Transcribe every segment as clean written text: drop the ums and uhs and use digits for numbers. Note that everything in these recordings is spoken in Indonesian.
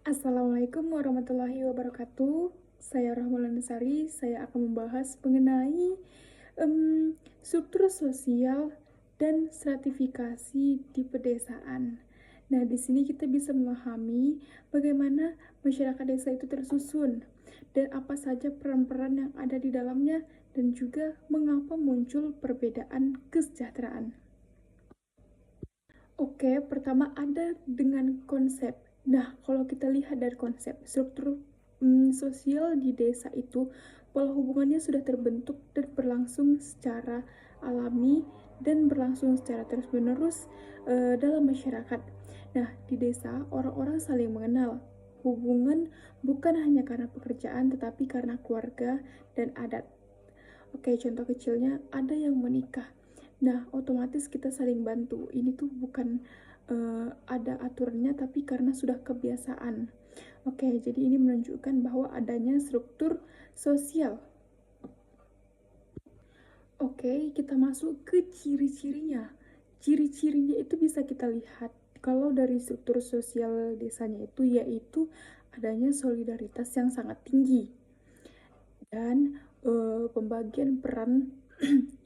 Assalamualaikum warahmatullahi wabarakatuh. Saya Rahmaulan Sari. Saya akan membahas mengenai struktur sosial dan stratifikasi di pedesaan. Nah, di sini kita bisa memahami bagaimana masyarakat desa itu tersusun dan apa saja peran-peran yang ada di dalamnya dan juga mengapa muncul perbedaan kesejahteraan. Oke, pertama ada dengan konsep. Nah, kalau kita lihat dari konsep, struktur sosial di desa itu, pola hubungannya sudah terbentuk dan berlangsung secara alami dan berlangsung secara terus-menerus dalam masyarakat. Nah, di desa, orang-orang saling mengenal. Hubungan bukan hanya karena pekerjaan, tetapi karena keluarga dan adat. Oke, contoh kecilnya ada yang menikah. Nah, otomatis kita saling bantu. Ini tuh bukan ada aturannya, tapi karena sudah kebiasaan. Oke, jadi ini menunjukkan bahwa adanya struktur sosial. Oke, kita masuk ke ciri-cirinya. Ciri-cirinya itu bisa kita lihat kalau dari struktur sosial desanya itu, yaitu adanya solidaritas yang sangat tinggi dan pembagian peran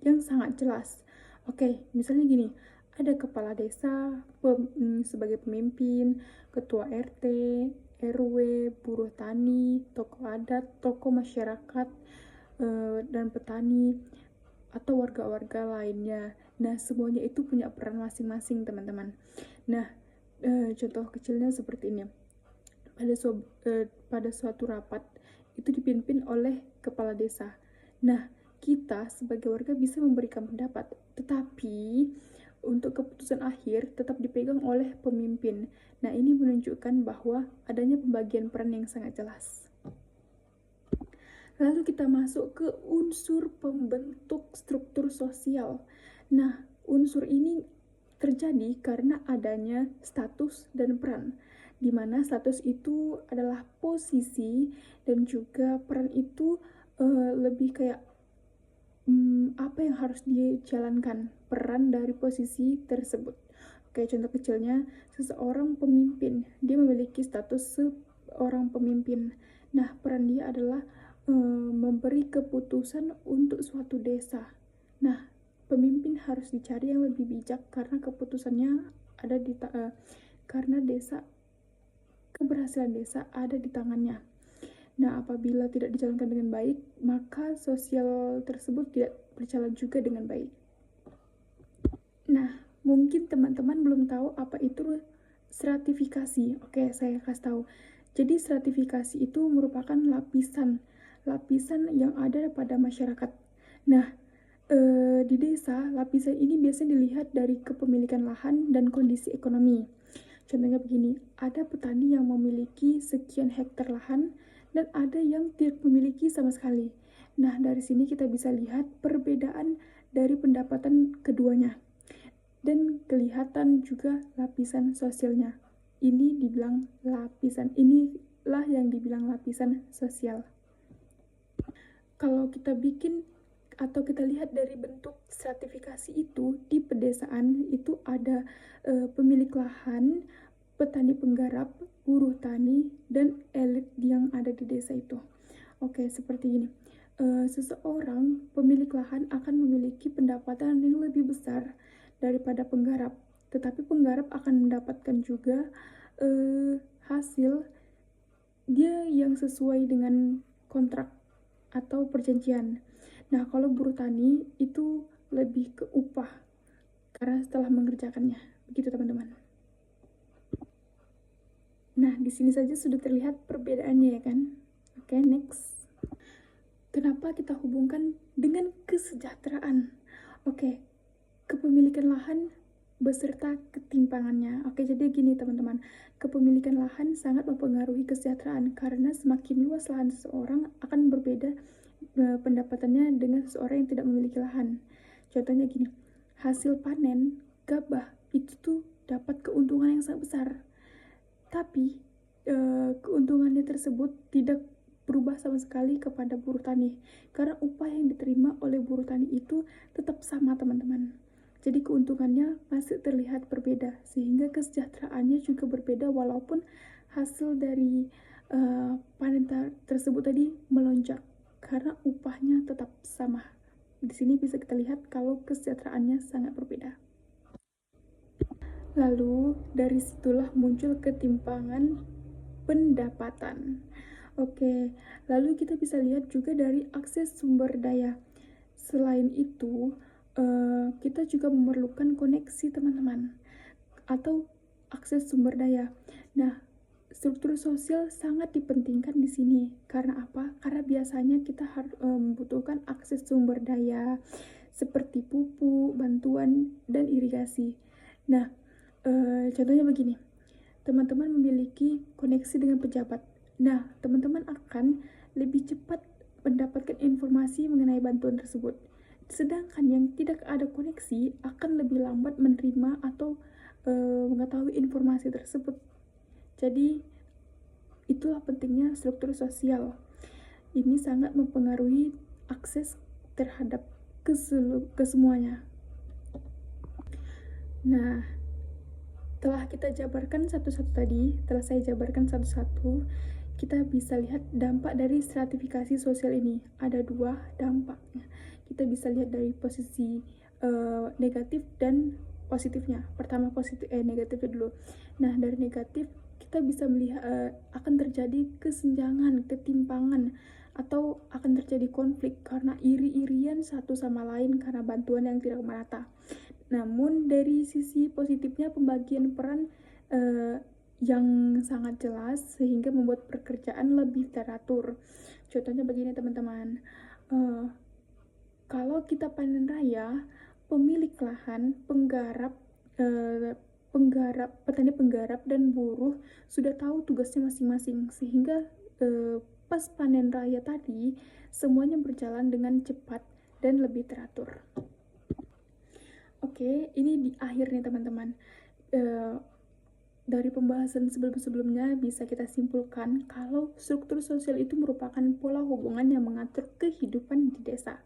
yang sangat jelas. Oke, misalnya gini, ada kepala desa sebagai pemimpin, ketua RT, RW, buruh tani, tokoh adat, tokoh masyarakat, dan petani, atau warga-warga lainnya. Nah, semuanya itu punya peran masing-masing, teman-teman. Nah, contoh kecilnya seperti ini. Pada suatu rapat, itu dipimpin oleh kepala desa. Nah, kita sebagai warga bisa memberikan pendapat, tetapi untuk keputusan akhir tetap dipegang oleh pemimpin. Nah, ini menunjukkan bahwa adanya pembagian peran yang sangat jelas. Lalu kita masuk ke unsur pembentuk struktur sosial. Nah, unsur ini terjadi karena adanya status dan peran, di mana status itu adalah posisi dan juga peran itu lebih kayak apa yang harus dijalankan peran dari posisi tersebut. Oke, contoh kecilnya seseorang pemimpin, dia memiliki status seorang pemimpin. Nah, peran dia adalah memberi keputusan untuk suatu desa. Nah, pemimpin harus dicari yang lebih bijak karena keputusannya ada di karena keberhasilan desa ada di tangannya. Nah, apabila tidak dijalankan dengan baik, maka sosial tersebut tidak berjalan juga dengan baik. Nah, mungkin teman-teman belum tahu apa itu stratifikasi. Oke, saya kasih tahu. Jadi stratifikasi itu merupakan lapisan yang ada pada masyarakat. Nah, di desa, lapisan ini biasanya dilihat dari kepemilikan lahan dan kondisi ekonomi. Contohnya begini, ada petani yang memiliki sekian hektar lahan dan ada yang tidak memiliki sama sekali. Nah, dari sini kita bisa lihat perbedaan dari pendapatan keduanya. Dan kelihatan juga lapisan sosialnya. Inilah yang dibilang lapisan sosial. Kalau kita bikin atau kita lihat dari bentuk stratifikasi itu di pedesaan itu ada pemilik lahan, petani penggarap, buruh tani, dan elit yang ada di desa itu. Oke, seperti ini. Seseorang pemilik lahan akan memiliki pendapatan yang lebih besar daripada penggarap, tetapi penggarap akan mendapatkan juga hasil dia yang sesuai dengan kontrak atau perjanjian. Nah, kalau buruh tani itu lebih ke upah karena setelah mengerjakannya. Begitu, teman-teman. Nah, di sini saja sudah terlihat perbedaannya ya kan? Oke, next. Kenapa kita hubungkan dengan kesejahteraan? Oke, kepemilikan lahan beserta ketimpangannya. Oke, jadi gini teman-teman, kepemilikan lahan sangat mempengaruhi kesejahteraan karena semakin luas lahan seseorang akan berbeda pendapatannya dengan seseorang yang tidak memiliki lahan. Contohnya gini, hasil panen gabah itu tuh dapat keuntungan yang sangat besar, tapi keuntungannya tersebut tidak berubah sama sekali kepada buruh tani karena upah yang diterima oleh buruh tani itu tetap sama, teman-teman. Jadi keuntungannya masih terlihat berbeda sehingga kesejahteraannya juga berbeda walaupun hasil dari panen tersebut tadi melonjak karena upahnya tetap sama. Di sini bisa kita lihat kalau kesejahteraannya sangat berbeda. Lalu dari situlah muncul ketimpangan pendapatan. Oke, lalu kita bisa lihat juga dari akses sumber daya. Selain itu, kita juga memerlukan koneksi teman-teman atau akses sumber daya. Nah, struktur sosial sangat dipentingkan di sini. Karena apa? Karena biasanya kita harus membutuhkan akses sumber daya seperti pupuk, bantuan, dan irigasi. Nah, contohnya begini. Teman-teman memiliki koneksi dengan pejabat. Nah, teman-teman akan lebih cepat mendapatkan informasi mengenai bantuan tersebut. Sedangkan yang tidak ada koneksi akan lebih lambat menerima atau mengetahui informasi tersebut. Jadi, itulah pentingnya struktur sosial. Ini sangat mempengaruhi akses terhadap kesemuanya. Nah, telah kita jabarkan satu-satu tadi, telah saya jabarkan satu-satu, kita bisa lihat dampak dari stratifikasi sosial ini. Ada dua dampaknya. Kita bisa lihat dari posisi negatif dan positifnya. Pertama negatifnya dulu. Nah, dari negatif kita bisa melihat akan terjadi kesenjangan, ketimpangan, atau akan terjadi konflik karena iri-irian satu sama lain karena bantuan yang tidak merata. Namun dari sisi positifnya pembagian peran yang sangat jelas sehingga membuat pekerjaan lebih teratur. Contohnya begini teman-teman, kalau kita panen raya, pemilik lahan, petani penggarap dan buruh sudah tahu tugasnya masing-masing sehingga pas panen raya tadi semuanya berjalan dengan cepat dan lebih teratur. Oke, ini di akhir nih teman-teman. Dari pembahasan sebelum-sebelumnya bisa kita simpulkan kalau struktur sosial itu merupakan pola hubungan yang mengatur kehidupan di desa.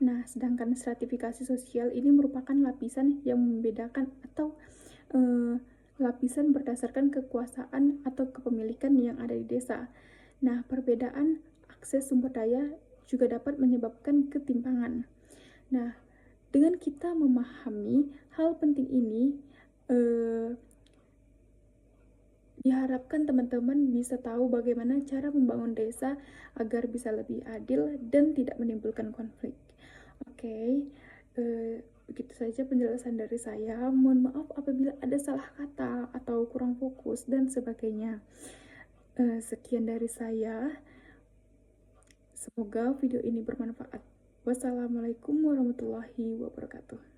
Nah, sedangkan stratifikasi sosial ini merupakan lapisan yang membedakan atau lapisan berdasarkan kekuasaan atau kepemilikan yang ada di desa. Nah, perbedaan akses sumber daya juga dapat menyebabkan ketimpangan. Nah, dengan kita memahami hal penting ini, diharapkan teman-teman bisa tahu bagaimana cara membangun desa agar bisa lebih adil dan tidak menimbulkan konflik. Oke, begitu saja penjelasan dari saya. Mohon maaf apabila ada salah kata atau kurang fokus dan sebagainya. Sekian dari saya. Semoga video ini bermanfaat. Wassalamualaikum warahmatullahi wabarakatuh.